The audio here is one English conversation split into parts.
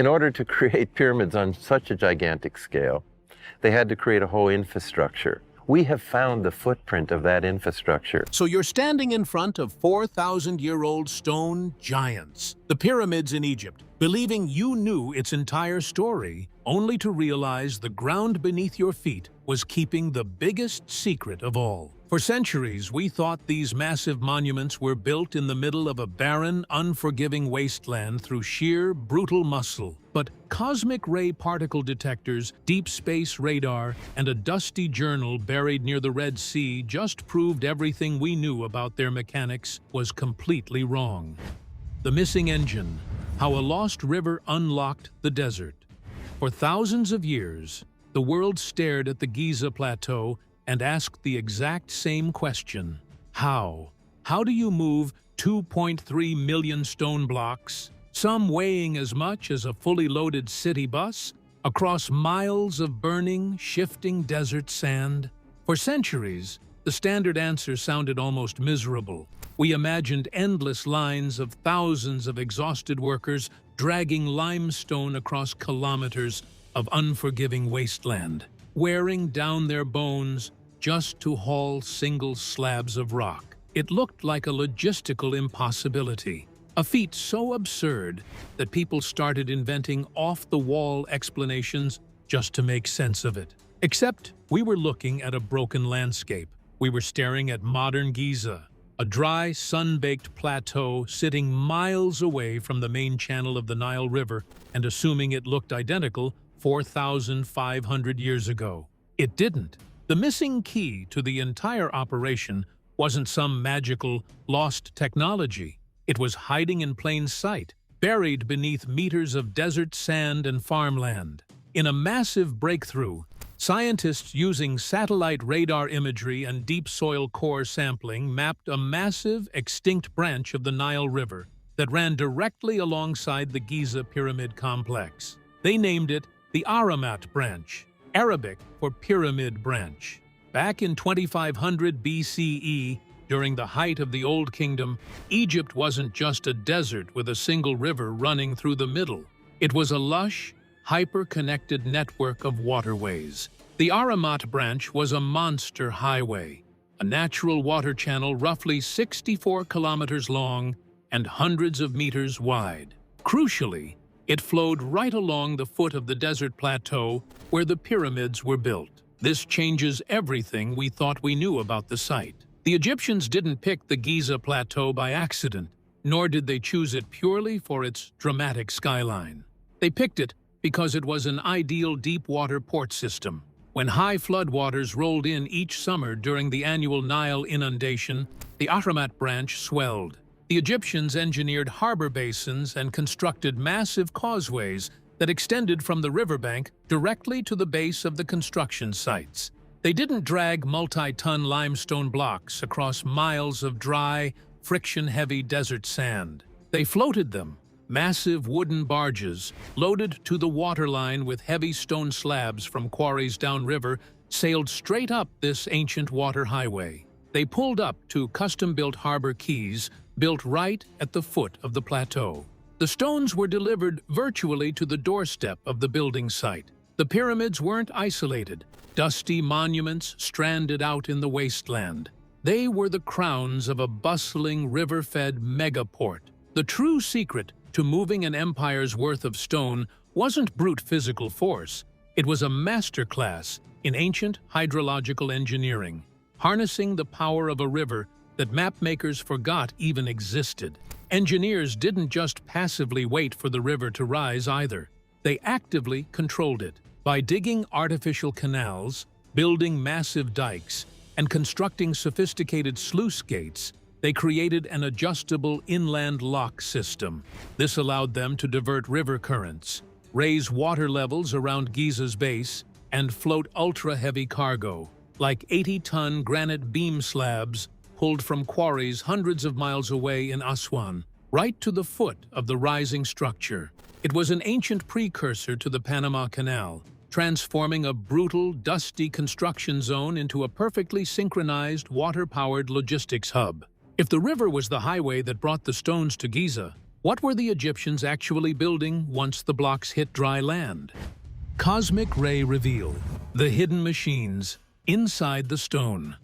In order to create pyramids on such a gigantic scale, they had to create a whole infrastructure. We have found the footprint of that infrastructure. So you're standing in front of 4,000-year-old stone giants, the pyramids in Egypt, believing you knew its entire story, only to realize the ground beneath your feet was keeping the biggest secret of all. For centuries, we thought these massive monuments were built in the middle of a barren, unforgiving wasteland through sheer, brutal muscle. But cosmic ray particle detectors, deep space radar, and a dusty journal buried near the Red Sea just proved everything we knew about their mechanics was completely wrong. The missing engine, how a lost river unlocked the desert. For thousands of years, the world stared at the Giza plateau and asked the exact same question. How? How do you move 2.3 million stone blocks, some weighing as much as a fully loaded city bus, across miles of burning, shifting desert sand? For centuries, the standard answer sounded almost miserable. We imagined endless lines of thousands of exhausted workers dragging limestone across kilometers of unforgiving wasteland, wearing down their bones just to haul single slabs of rock. It looked like a logistical impossibility, a feat so absurd that people started inventing off-the-wall explanations just to make sense of it. Except we were looking at a broken landscape. We were staring at modern Giza, a dry, sun-baked plateau sitting miles away from the main channel of the Nile River, and assuming it looked identical 4,500 years ago. It didn't. The missing key to the entire operation wasn't some magical, lost technology. It was hiding in plain sight, buried beneath meters of desert sand and farmland. In a massive breakthrough, scientists using satellite radar imagery and deep soil core sampling mapped a massive, extinct branch of the Nile River that ran directly alongside the Giza Pyramid complex. They named it the Ahrimat Branch, Arabic for Pyramid Branch. Back in 2500 BCE, during the height of the Old Kingdom, Egypt wasn't just a desert with a single river running through the middle. It was a lush, hyper-connected network of waterways. The Ahrimat Branch was a monster highway, a natural water channel roughly 64 kilometers long and hundreds of meters wide. Crucially, it flowed right along the foot of the desert plateau where the pyramids were built. This changes everything we thought we knew about the site. The Egyptians didn't pick the Giza Plateau by accident, nor did they choose it purely for its dramatic skyline. They picked it because it was an ideal deep-water port system. When high floodwaters rolled in each summer during the annual Nile inundation, the Ahrimat Branch swelled. The Egyptians engineered harbor basins and constructed massive causeways that extended from the riverbank directly to the base of the construction sites. They didn't drag multi-ton limestone blocks across miles of dry, friction-heavy desert sand. They floated them, massive wooden barges, loaded to the waterline with heavy stone slabs from quarries downriver, sailed straight up this ancient water highway. They pulled up to custom-built harbor quays built right at the foot of the plateau. The stones were delivered virtually to the doorstep of the building site. The pyramids weren't isolated, dusty monuments stranded out in the wasteland. They were the crowns of a bustling, river-fed megaport. The true secret to moving an empire's worth of stone wasn't brute physical force. It was a masterclass in ancient hydrological engineering, harnessing the power of a river that mapmakers forgot even existed. Engineers didn't just passively wait for the river to rise either. They actively controlled it. By digging artificial canals, building massive dikes, and constructing sophisticated sluice gates, they created an adjustable inland lock system. This allowed them to divert river currents, raise water levels around Giza's base, and float ultra-heavy cargo, like 80-ton granite beam slabs pulled from quarries hundreds of miles away in Aswan, right to the foot of the rising structure. It was an ancient precursor to the Panama Canal, transforming a brutal, dusty construction zone into a perfectly synchronized, water-powered logistics hub. If the river was the highway that brought the stones to Giza, What were the Egyptians actually building once the blocks hit dry land? Cosmic ray reveal: the hidden machines inside the stone.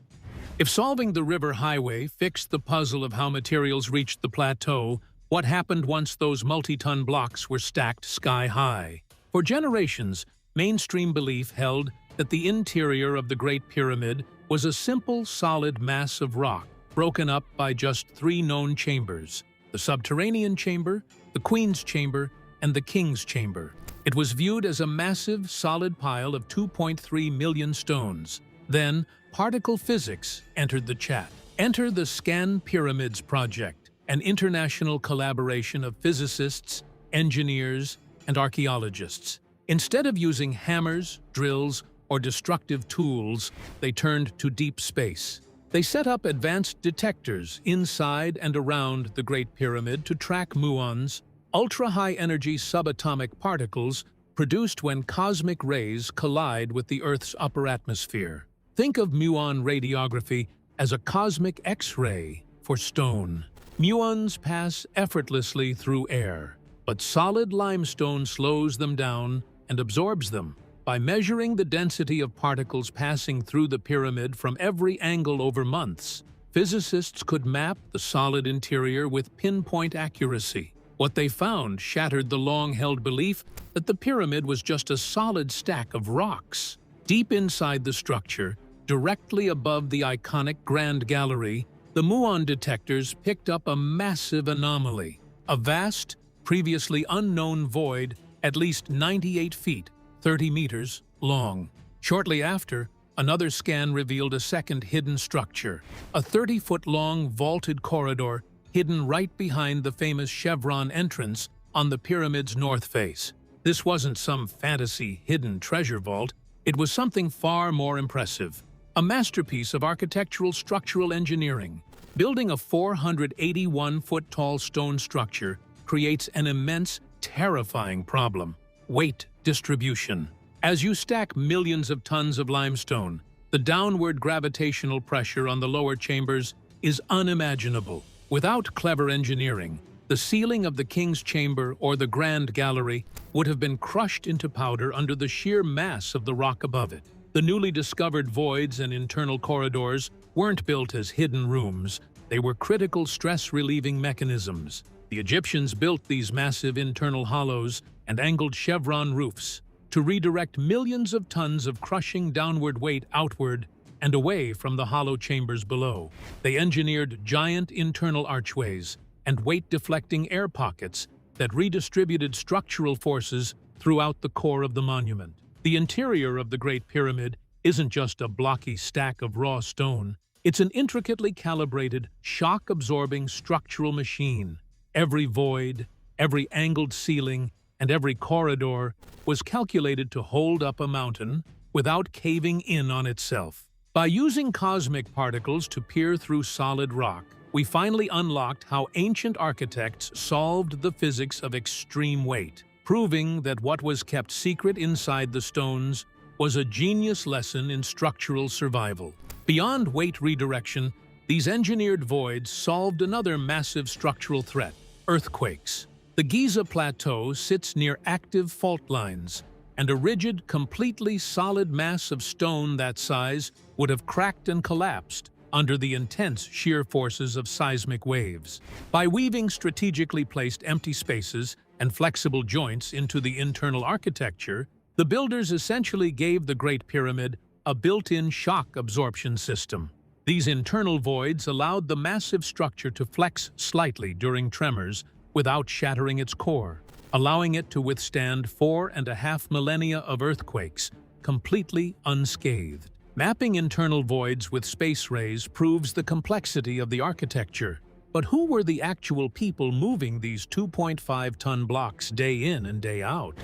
If solving the river highway fixed the puzzle of how materials reached the plateau, what happened once those multi-ton blocks were stacked sky-high? For generations, mainstream belief held that the interior of the Great Pyramid was a simple, solid mass of rock, broken up by just three known chambers: the subterranean chamber, the Queen's chamber, and the King's chamber. It was viewed as a massive, solid pile of 2.3 million stones. Then, particle physics entered the chat. Enter the Scan Pyramids Project, an international collaboration of physicists, engineers, and archaeologists. Instead of using hammers, drills, or destructive tools, they turned to deep space. They set up advanced detectors inside and around the Great Pyramid to track muons, ultra-high-energy subatomic particles produced when cosmic rays collide with the Earth's upper atmosphere. Think of muon radiography as a cosmic X-ray for stone. Muons pass effortlessly through air, but solid limestone slows them down and absorbs them. By measuring the density of particles passing through the pyramid from every angle over months, physicists could map the solid interior with pinpoint accuracy. What they found shattered the long-held belief that the pyramid was just a solid stack of rocks. Deep inside the structure, directly above the iconic Grand Gallery, the muon detectors picked up a massive anomaly: a vast, previously unknown void at least 98 feet, 30 meters, long. Shortly after, another scan revealed a second hidden structure, a 30-foot-long vaulted corridor hidden right behind the famous chevron entrance on the pyramid's north face. This wasn't some fantasy hidden treasure vault, it was something far more impressive. A masterpiece of architectural structural engineering. Building a 481-foot-tall stone structure creates an immense, terrifying problem: weight distribution. As you stack millions of tons of limestone, the downward gravitational pressure on the lower chambers is unimaginable. Without clever engineering, the ceiling of the King's Chamber or the Grand Gallery would have been crushed into powder under the sheer mass of the rock above it. The newly discovered voids and internal corridors weren't built as hidden rooms, they were critical stress-relieving mechanisms. The Egyptians built these massive internal hollows and angled chevron roofs to redirect millions of tons of crushing downward weight outward and away from the hollow chambers below. They engineered giant internal archways and weight-deflecting air pockets that redistributed structural forces throughout the core of the monument. The interior of the Great Pyramid isn't just a blocky stack of raw stone, it's an intricately calibrated, shock-absorbing structural machine. Every void, every angled ceiling, and every corridor was calculated to hold up a mountain without caving in on itself. By using cosmic particles to peer through solid rock, we finally unlocked how ancient architects solved the physics of extreme weight, proving that what was kept secret inside the stones was a genius lesson in structural survival. Beyond weight redirection, these engineered voids solved another massive structural threat: earthquakes. The Giza Plateau sits near active fault lines, and a rigid, completely solid mass of stone that size would have cracked and collapsed under the intense shear forces of seismic waves. By weaving strategically placed empty spaces and flexible joints into the internal architecture, the builders essentially gave the Great Pyramid a built-in shock absorption system. These internal voids allowed the massive structure to flex slightly during tremors without shattering its core, allowing it to withstand 4.5 millennia of earthquakes, completely unscathed. Mapping internal voids with space rays proves the complexity of the architecture. But who were the actual people moving these 2.5-ton blocks day in and day out?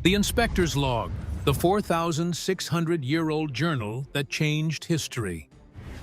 The Inspector's Log, the 4,600-year-old journal that changed history.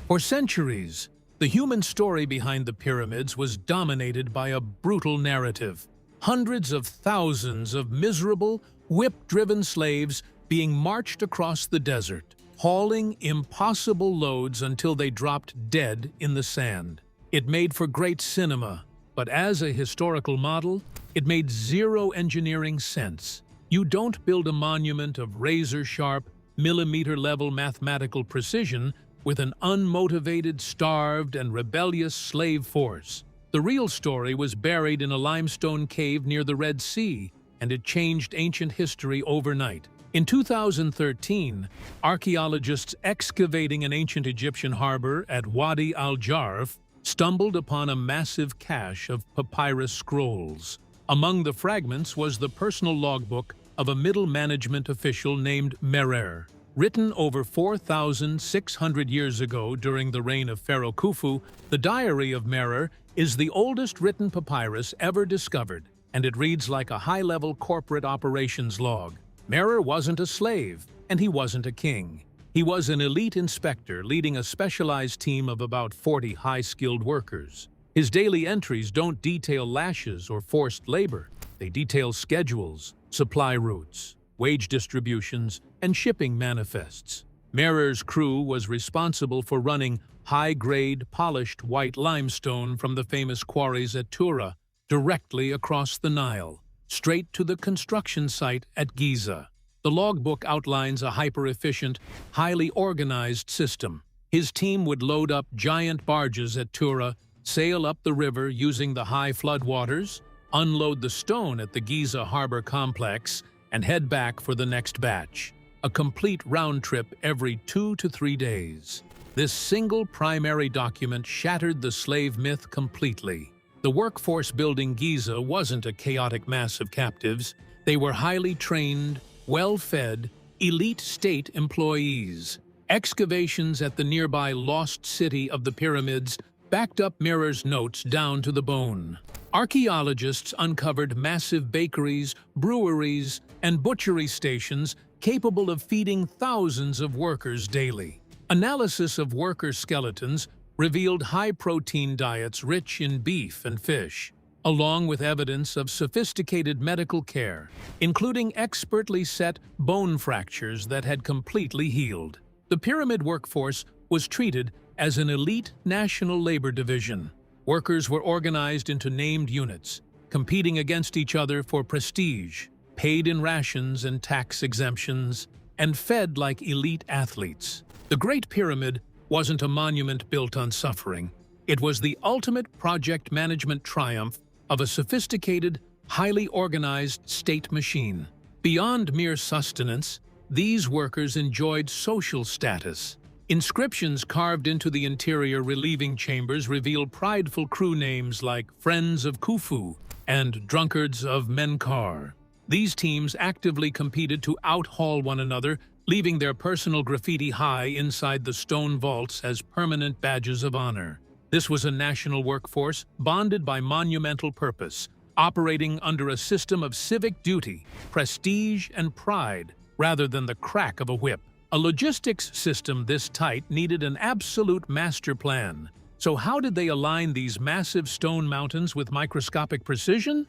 For centuries, the human story behind the pyramids was dominated by a brutal narrative. Hundreds of thousands of miserable, whip-driven slaves being marched across the desert, hauling impossible loads until they dropped dead in the sand. It made for great cinema, but as a historical model, it made zero engineering sense. You don't build a monument of razor-sharp, millimeter-level mathematical precision with an unmotivated, starved, and rebellious slave force. The real story was buried in a limestone cave near the Red Sea, and it changed ancient history overnight. In 2013, archaeologists excavating an ancient Egyptian harbor at Wadi al-Jarf stumbled upon a massive cache of papyrus scrolls. Among the fragments was the personal logbook of a middle management official named Merer. Written over 4,600 years ago during the reign of Pharaoh Khufu, the diary of Merer is the oldest written papyrus ever discovered, and it reads like a high-level corporate operations log. Merer wasn't a slave, and he wasn't a king. He was an elite inspector leading a specialized team of about 40 high-skilled workers. His daily entries don't detail lashes or forced labor. They detail schedules, supply routes, wage distributions, and shipping manifests. Merer's crew was responsible for running high-grade, polished white limestone from the famous quarries at Tura directly across the Nile, straight to the construction site at Giza. The logbook outlines a hyper-efficient, highly organized system. His team would load up giant barges at Tura, sail up the river using the high floodwaters, unload the stone at the Giza harbor complex, and head back for the next batch. A complete round trip every 2 to 3 days. This single primary document shattered the slave myth completely. The workforce building Giza wasn't a chaotic mass of captives. They were highly trained, well-fed, elite state employees. Excavations at the nearby lost city of the pyramids backed up Merer's notes down to the bone. Archaeologists uncovered massive bakeries, breweries, and butchery stations capable of feeding thousands of workers daily. Analysis of worker skeletons revealed high-protein diets rich in beef and fish, along with evidence of sophisticated medical care, including expertly set bone fractures that had completely healed. The pyramid workforce was treated as an elite national labor division. Workers were organized into named units, competing against each other for prestige, paid in rations and tax exemptions, and fed like elite athletes. The Great Pyramid wasn't a monument built on suffering. It was the ultimate project management triumph of a sophisticated, highly organized state machine. Beyond mere sustenance, these workers enjoyed social status. Inscriptions carved into the interior relieving chambers reveal prideful crew names like Friends of Khufu and Drunkards of Menkaure. These teams actively competed to outhaul one another, leaving their personal graffiti high inside the stone vaults as permanent badges of honor. This was a national workforce bonded by monumental purpose, operating under a system of civic duty, prestige, and pride, rather than the crack of a whip. A logistics system this tight needed an absolute master plan. So how did they align these massive stone mountains with microscopic precision?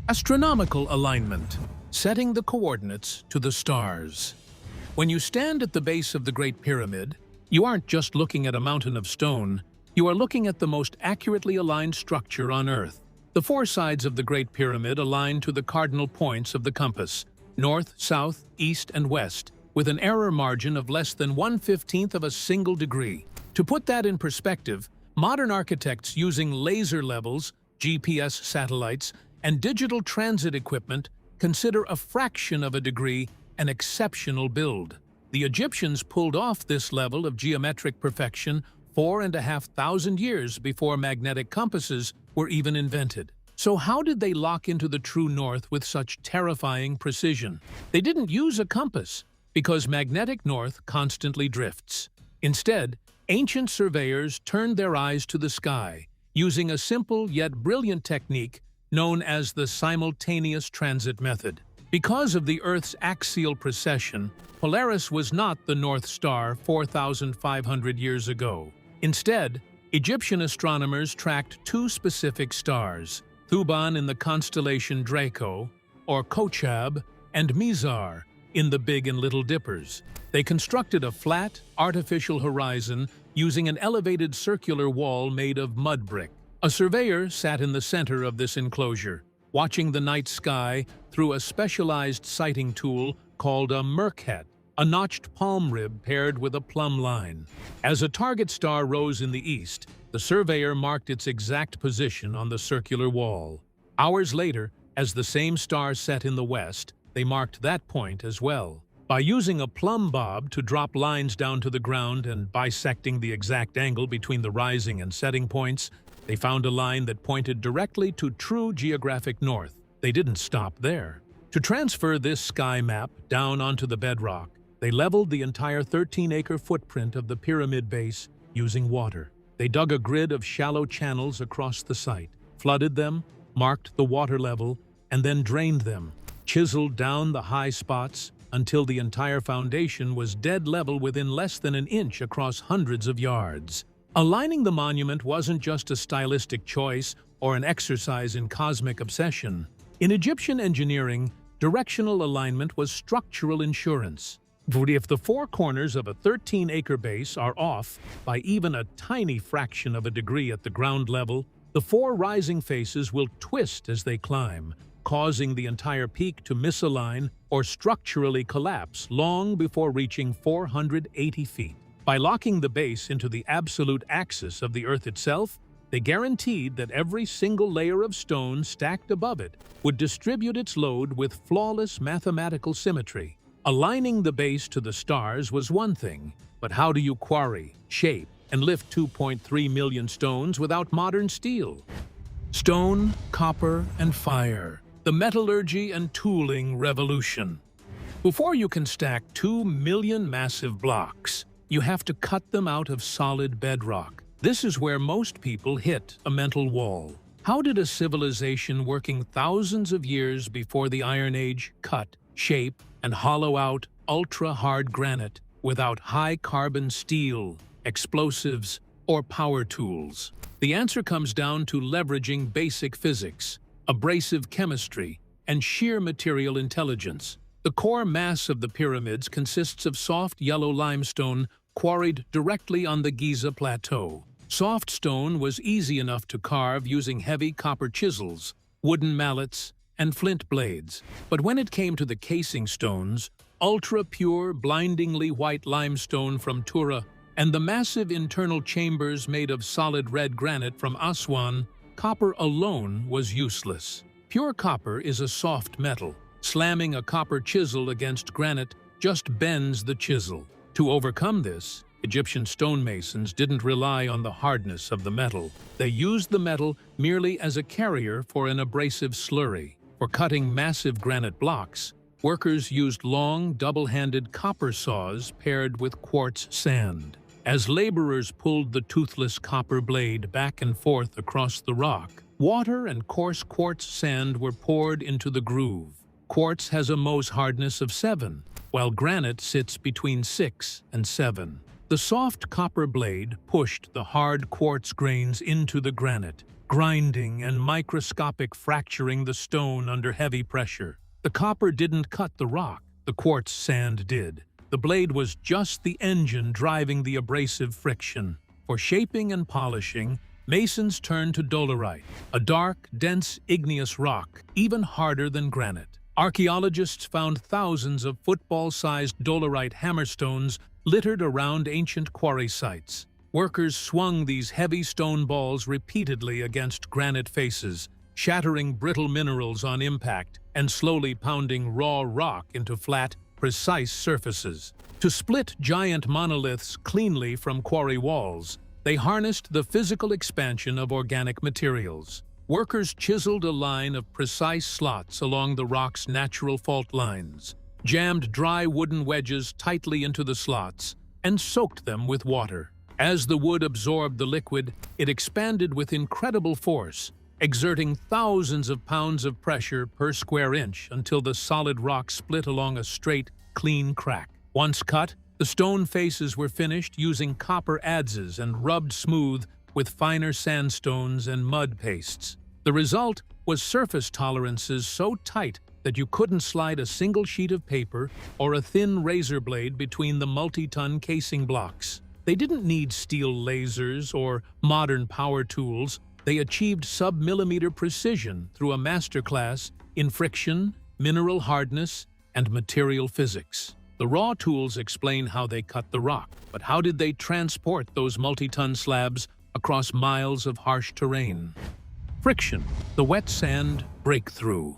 Astronomical alignment, setting the coordinates to the stars. When you stand at the base of the Great Pyramid, you aren't just looking at a mountain of stone, you are looking at the most accurately aligned structure on Earth. The four sides of the Great Pyramid align to the cardinal points of the compass, north, south, east, and west, with an error margin of less than 1/15 of a single degree. To put that in perspective, modern architects using laser levels, GPS satellites, and digital transit equipment consider a fraction of a degree an exceptional build. The Egyptians pulled off this level of geometric perfection 4,500 years before magnetic compasses were even invented. So how did they lock into the true north with such terrifying precision? They didn't use a compass, because magnetic north constantly drifts. Instead, ancient surveyors turned their eyes to the sky, using a simple yet brilliant technique known as the simultaneous transit method. Because of the Earth's axial precession, Polaris was not the North Star 4,500 years ago. Instead, Egyptian astronomers tracked two specific stars, Thuban in the constellation Draco, or Kochab, and Mizar in the Big and Little Dippers. They constructed a flat, artificial horizon using an elevated circular wall made of mud brick. A surveyor sat in the center of this enclosure, watching the night sky through a specialized sighting tool called a merkhet, a notched palm rib paired with a plumb line. As a target star rose in the east, the surveyor marked its exact position on the circular wall. Hours later, as the same star set in the west, they marked that point as well. By using a plumb bob to drop lines down to the ground and bisecting the exact angle between the rising and setting points, they found a line that pointed directly to true geographic north. They didn't stop there. To transfer this sky map down onto the bedrock, they leveled the entire 13-acre footprint of the pyramid base using water. They dug a grid of shallow channels across the site, flooded them, marked the water level, and then drained them, chiseled down the high spots until the entire foundation was dead level within less than an inch across hundreds of yards. Aligning the monument wasn't just a stylistic choice or an exercise in cosmic obsession. In Egyptian engineering, directional alignment was structural insurance. If the four corners of a 13-acre base are off by even a tiny fraction of a degree at the ground level, the four rising faces will twist as they climb, causing the entire peak to misalign or structurally collapse long before reaching 480 feet. By locking the base into the absolute axis of the Earth itself, they guaranteed that every single layer of stone stacked above it would distribute its load with flawless mathematical symmetry. Aligning the base to the stars was one thing, but how do you quarry, shape, and lift 2.3 million stones without modern steel? Stone, copper, and fire. The metallurgy and tooling revolution. Before you can stack 2 million massive blocks, you have to cut them out of solid bedrock. This is where most people hit a mental wall. How did a civilization working thousands of years before the Iron Age cut, shape, and hollow out ultra-hard granite without high-carbon steel, explosives, or power tools? The answer comes down to leveraging basic physics, abrasive chemistry, and sheer material intelligence. The core mass of the pyramids consists of soft yellow limestone quarried directly on the Giza plateau. Soft stone was easy enough to carve using heavy copper chisels, wooden mallets, and flint blades. But when it came to the casing stones, ultra-pure, blindingly white limestone from Tura, and the massive internal chambers made of solid red granite from Aswan, copper alone was useless. Pure copper is a soft metal. Slamming a copper chisel against granite just bends the chisel. To overcome this, Egyptian stonemasons didn't rely on the hardness of the metal. They used the metal merely as a carrier for an abrasive slurry. For cutting massive granite blocks, workers used long, double-handed copper saws paired with quartz sand. As laborers pulled the toothless copper blade back and forth across the rock, water and coarse quartz sand were poured into the groove. Quartz has a Mohs hardness of 7, while granite sits between 6 and 7. The soft copper blade pushed the hard quartz grains into the granite, grinding and microscopic fracturing the stone under heavy pressure. The copper didn't cut the rock, the quartz sand did. The blade was just the engine driving the abrasive friction. For shaping and polishing, masons turned to dolerite, a dark, dense, igneous rock, even harder than granite. Archaeologists found thousands of football-sized dolerite hammerstones littered around ancient quarry sites. Workers swung these heavy stone balls repeatedly against granite faces, shattering brittle minerals on impact and slowly pounding raw rock into flat, precise surfaces. To split giant monoliths cleanly from quarry walls, they harnessed the physical expansion of organic materials. Workers chiseled a line of precise slots along the rock's natural fault lines, jammed dry wooden wedges tightly into the slots, and soaked them with water. As the wood absorbed the liquid, it expanded with incredible force, exerting thousands of pounds of pressure per square inch until the solid rock split along a straight, clean crack. Once cut, the stone faces were finished using copper adzes and rubbed smooth with finer sandstones and mud pastes. The result was surface tolerances so tight that you couldn't slide a single sheet of paper or a thin razor blade between the multi-ton casing blocks. They didn't need steel lasers or modern power tools. They achieved sub-millimeter precision through a masterclass in friction, mineral hardness, and material physics. The raw tools explain how they cut the rock, but how did they transport those multi-ton slabs across miles of harsh terrain? Friction, the wet sand breakthrough.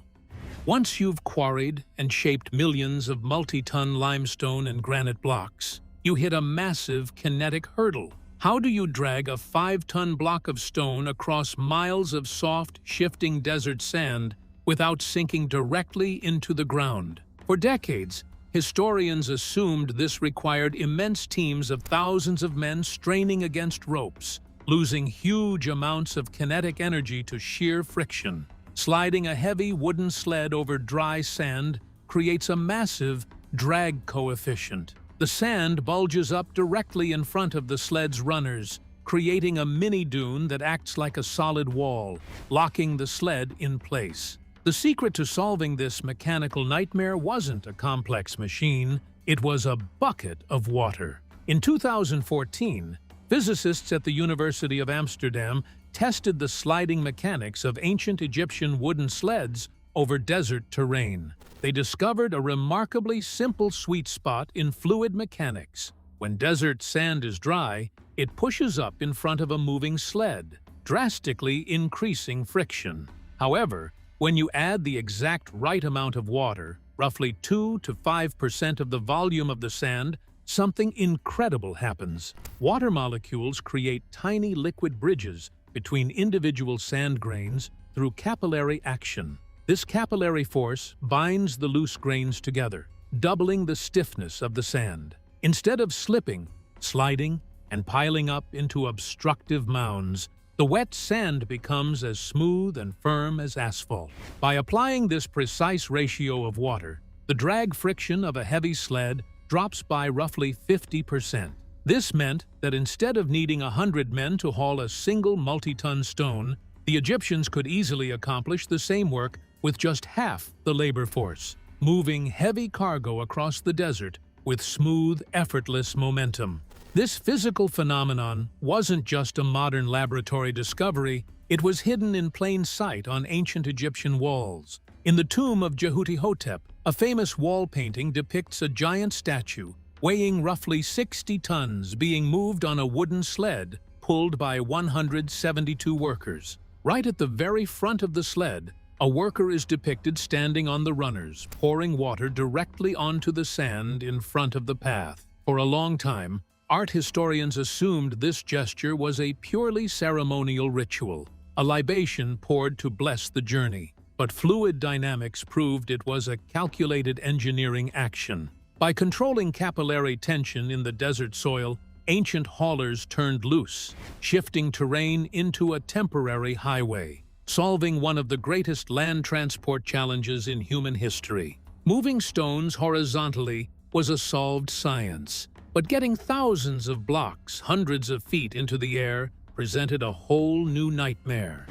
Once you've quarried and shaped millions of multi-ton limestone and granite blocks, you hit a massive kinetic hurdle. How do you drag a 5-ton block of stone across miles of soft, shifting desert sand without sinking directly into the ground? For decades, historians assumed this required immense teams of thousands of men straining against ropes, losing huge amounts of kinetic energy to sheer friction. Sliding a heavy wooden sled over dry sand creates a massive drag coefficient. The sand bulges up directly in front of the sled's runners, creating a mini-dune that acts like a solid wall, locking the sled in place. The secret to solving this mechanical nightmare wasn't a complex machine, it was a bucket of water. In 2014, physicists at the University of Amsterdam tested the sliding mechanics of ancient Egyptian wooden sleds over desert terrain. They discovered a remarkably simple sweet spot in fluid mechanics. When desert sand is dry, it pushes up in front of a moving sled, drastically increasing friction. However, when you add the exact right amount of water, roughly 2 to 5% of the volume of the sand, something incredible happens. Water molecules create tiny liquid bridges between individual sand grains through capillary action. This capillary force binds the loose grains together, doubling the stiffness of the sand. Instead of slipping, sliding, and piling up into obstructive mounds, the wet sand becomes as smooth and firm as asphalt. By applying this precise ratio of water, the drag friction of a heavy sled drops by roughly 50%. This meant that instead of needing 100 men to haul a single multi-ton stone, the Egyptians could easily accomplish the same work with just half the labor force, moving heavy cargo across the desert with smooth, effortless momentum. This physical phenomenon wasn't just a modern laboratory discovery, it was hidden in plain sight on ancient Egyptian walls. In the tomb of Jehuti-Hotep, a famous wall painting depicts a giant statue weighing roughly 60 tons being moved on a wooden sled pulled by 172 workers. Right at the very front of the sled, a worker is depicted standing on the runners, pouring water directly onto the sand in front of the path. For a long time, art historians assumed this gesture was a purely ceremonial ritual, a libation poured to bless the journey. But fluid dynamics proved it was a calculated engineering action. By controlling capillary tension in the desert soil, ancient haulers turned loose, shifting terrain into a temporary highway, solving one of the greatest land transport challenges in human history. Moving stones horizontally was a solved science, but getting thousands of blocks, hundreds of feet into the air, presented a whole new nightmare.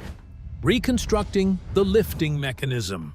Reconstructing the lifting mechanism.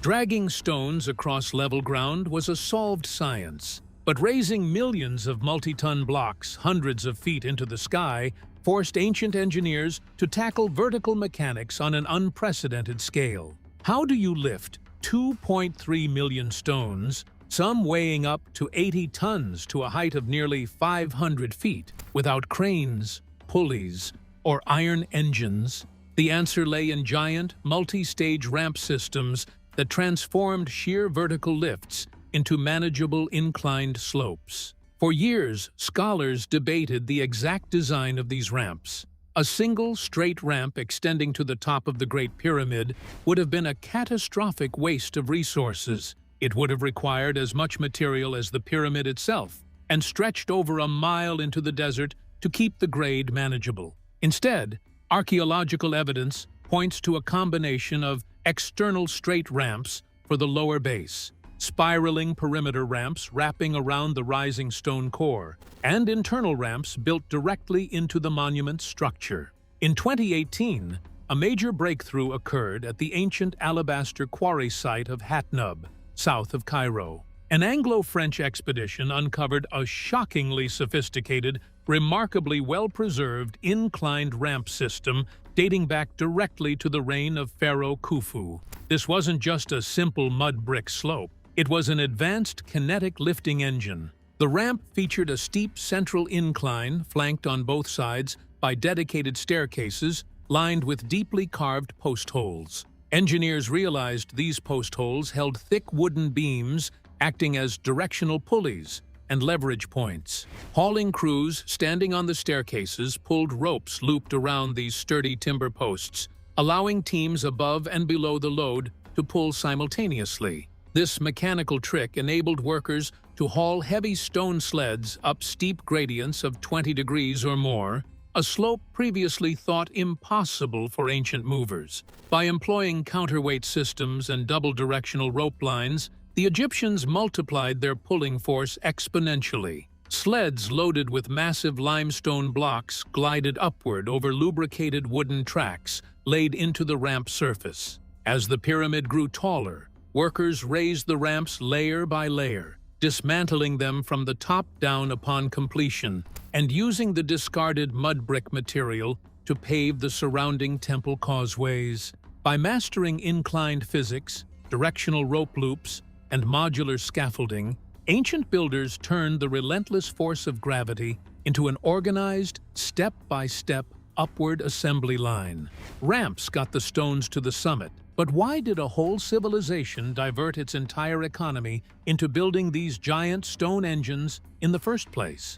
Dragging stones across level ground was a solved science, but raising millions of multi-ton blocks hundreds of feet into the sky forced ancient engineers to tackle vertical mechanics on an unprecedented scale. How do you lift 2.3 million stones, some weighing up to 80 tons to a height of nearly 500 feet, without cranes, pulleys, or iron engines? The answer lay in giant, multi-stage ramp systems that transformed sheer vertical lifts into manageable inclined slopes. For years, scholars debated the exact design of these ramps. A single straight ramp extending to the top of the Great Pyramid would have been a catastrophic waste of resources. It would have required as much material as the pyramid itself and stretched over a mile into the desert to keep the grade manageable. Instead, archaeological evidence points to a combination of external straight ramps for the lower base, spiraling perimeter ramps wrapping around the rising stone core, and internal ramps built directly into the monument's structure. In 2018, a major breakthrough occurred at the ancient alabaster quarry site of Hatnub, south of Cairo. An Anglo-French expedition uncovered a shockingly sophisticated, remarkably well-preserved inclined ramp system dating back directly to the reign of Pharaoh Khufu. This wasn't just a simple mud brick slope. It was an advanced kinetic lifting engine. The ramp featured a steep central incline flanked on both sides by dedicated staircases lined with deeply carved post holes. Engineers realized these post holes held thick wooden beams acting as directional pulleys and leverage points. Hauling crews standing on the staircases pulled ropes looped around these sturdy timber posts, allowing teams above and below the load to pull simultaneously. This mechanical trick enabled workers to haul heavy stone sleds up steep gradients of 20 degrees or more, a slope previously thought impossible for ancient movers. By employing counterweight systems and double-directional rope lines, the Egyptians multiplied their pulling force exponentially. Sleds loaded with massive limestone blocks glided upward over lubricated wooden tracks laid into the ramp surface. As the pyramid grew taller, workers raised the ramps layer by layer, dismantling them from the top down upon completion, and using the discarded mud brick material to pave the surrounding temple causeways. By mastering inclined physics, directional rope loops, and modular scaffolding, ancient builders turned the relentless force of gravity into an organized, step-by-step upward assembly line. Ramps got the stones to the summit, but why did a whole civilization divert its entire economy into building these giant stone engines in the first place?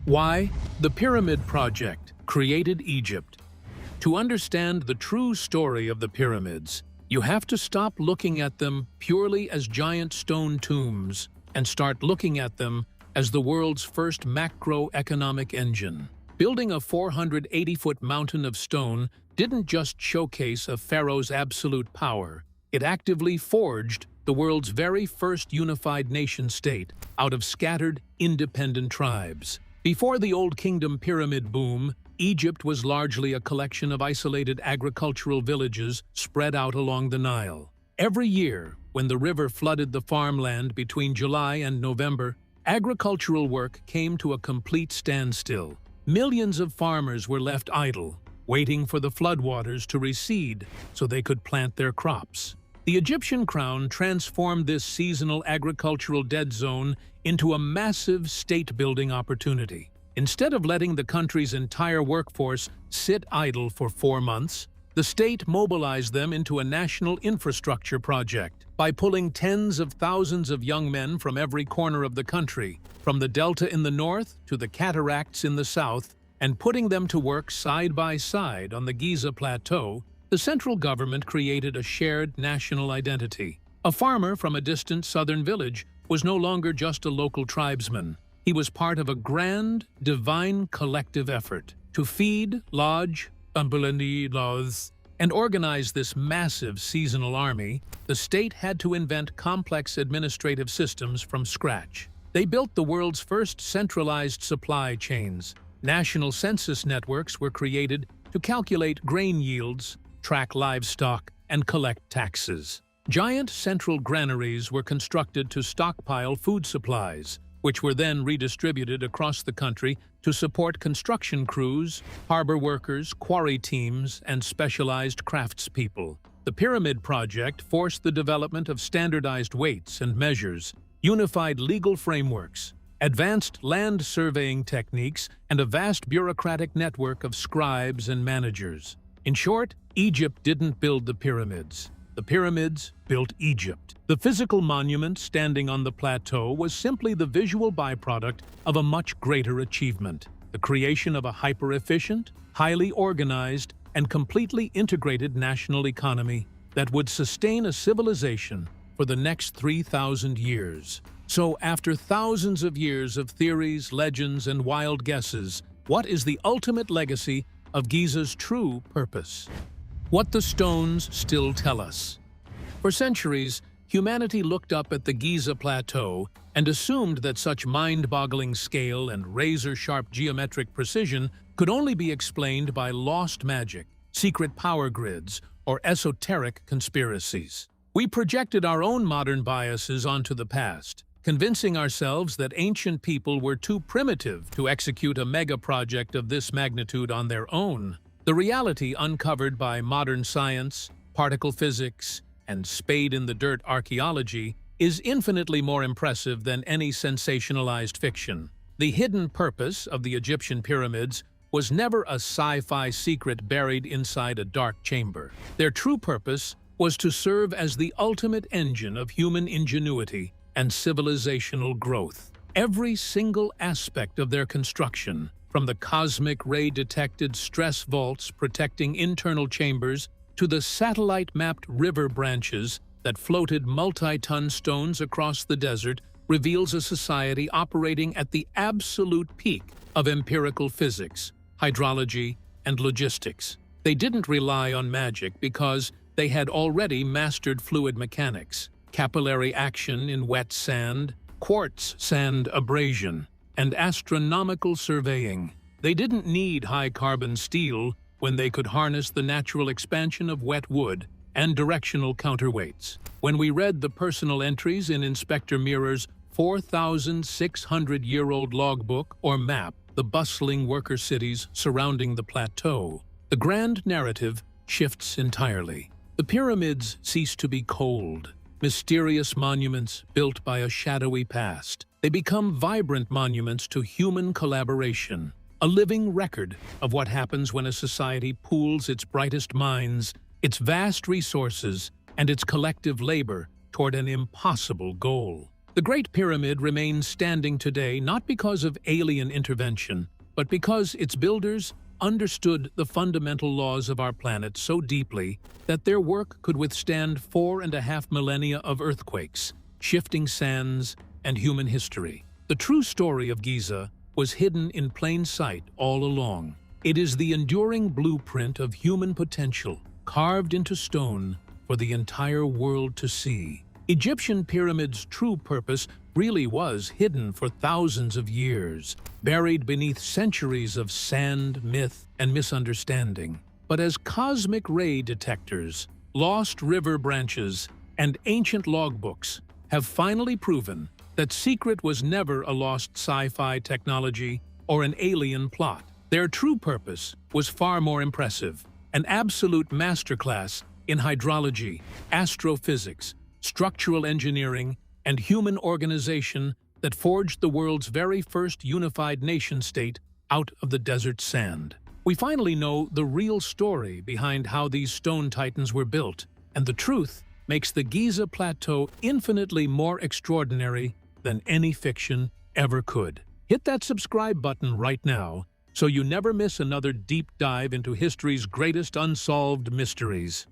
Why? The Pyramid Project created Egypt. To understand the true story of the pyramids, you have to stop looking at them purely as giant stone tombs and start looking at them as the world's first macroeconomic engine. Building a 480-foot mountain of stone didn't just showcase a pharaoh's absolute power, it actively forged the world's very first unified nation-state out of scattered, independent tribes. Before the Old Kingdom pyramid boom, Egypt was largely a collection of isolated agricultural villages spread out along the Nile. Every year, when the river flooded the farmland between July and November, agricultural work came to a complete standstill. Millions of farmers were left idle, waiting for the floodwaters to recede so they could plant their crops. The Egyptian crown transformed this seasonal agricultural dead zone into a massive state-building opportunity. Instead of letting the country's entire workforce sit idle for 4 months, the state mobilized them into a national infrastructure project by pulling tens of thousands of young men from every corner of the country, from the delta in the north to the cataracts in the south, and putting them to work side by side on the Giza plateau. The central government created a shared national identity. A farmer from a distant southern village was no longer just a local tribesman. He was part of a grand, divine collective effort to feed, lodge, and organize this massive seasonal army. The state had to invent complex administrative systems from scratch. They built the world's first centralized supply chains. National census networks were created to calculate grain yields, track livestock, and collect taxes. Giant central granaries were constructed to stockpile food supplies, which were then redistributed across the country to support construction crews, harbor workers, quarry teams, and specialized craftspeople. The Pyramid Project forced the development of standardized weights and measures, unified legal frameworks, advanced land surveying techniques, and a vast bureaucratic network of scribes and managers. In short, Egypt didn't build the pyramids. The pyramids built Egypt. The physical monument standing on the plateau was simply the visual byproduct of a much greater achievement: the creation of a hyper-efficient, highly organized, and completely integrated national economy that would sustain a civilization for the next 3,000 years. So, after thousands of years of theories, legends, and wild guesses, what is the ultimate legacy of Giza's true purpose? What the stones still tell us. For centuries, humanity looked up at the Giza plateau and assumed that such mind-boggling scale and razor-sharp geometric precision could only be explained by lost magic, secret power grids, or esoteric conspiracies. We projected our own modern biases onto the past, convincing ourselves that ancient people were too primitive to execute a mega project of this magnitude on their own. The reality uncovered by modern science, particle physics, and spade-in-the-dirt archaeology is infinitely more impressive than any sensationalized fiction. The hidden purpose of the Egyptian pyramids was never a sci-fi secret buried inside a dark chamber. Their true purpose was to serve as the ultimate engine of human ingenuity and civilizational growth. Every single aspect of their construction, from the cosmic ray-detected stress vaults protecting internal chambers to the satellite-mapped river branches that floated multi-ton stones across the desert, reveals a society operating at the absolute peak of empirical physics, hydrology, and logistics. They didn't rely on magic because they had already mastered fluid mechanics, capillary action in wet sand, quartz sand abrasion, and astronomical surveying. They didn't need high-carbon steel when they could harness the natural expansion of wet wood and directional counterweights. When we read the personal entries in Inspector Mirror's 4,600-year-old logbook or map, the bustling worker cities surrounding the plateau, the grand narrative shifts entirely. The pyramids cease to be cold, mysterious monuments built by a shadowy past. They become vibrant monuments to human collaboration, a living record of what happens when a society pools its brightest minds, its vast resources, and its collective labor toward an impossible goal. The Great Pyramid remains standing today not because of alien intervention, but because its builders understood the fundamental laws of our planet so deeply that their work could withstand 4.5 millennia of earthquakes, shifting sands, and human history. The true story of Giza was hidden in plain sight all along. It is the enduring blueprint of human potential, carved into stone for the entire world to see. Egyptian pyramids' true purpose really was hidden for thousands of years, buried beneath centuries of sand, myth, and misunderstanding. But as cosmic ray detectors, lost river branches, and ancient logbooks have finally proven that secret was never a lost sci-fi technology or an alien plot. Their true purpose was far more impressive, an absolute masterclass in hydrology, astrophysics, structural engineering, and human organization that forged the world's very first unified nation-state out of the desert sand. We finally know the real story behind how these stone titans were built, and the truth makes the Giza Plateau infinitely more extraordinary than any fiction ever could. Hit that subscribe button right now so you never miss another deep dive into history's greatest unsolved mysteries.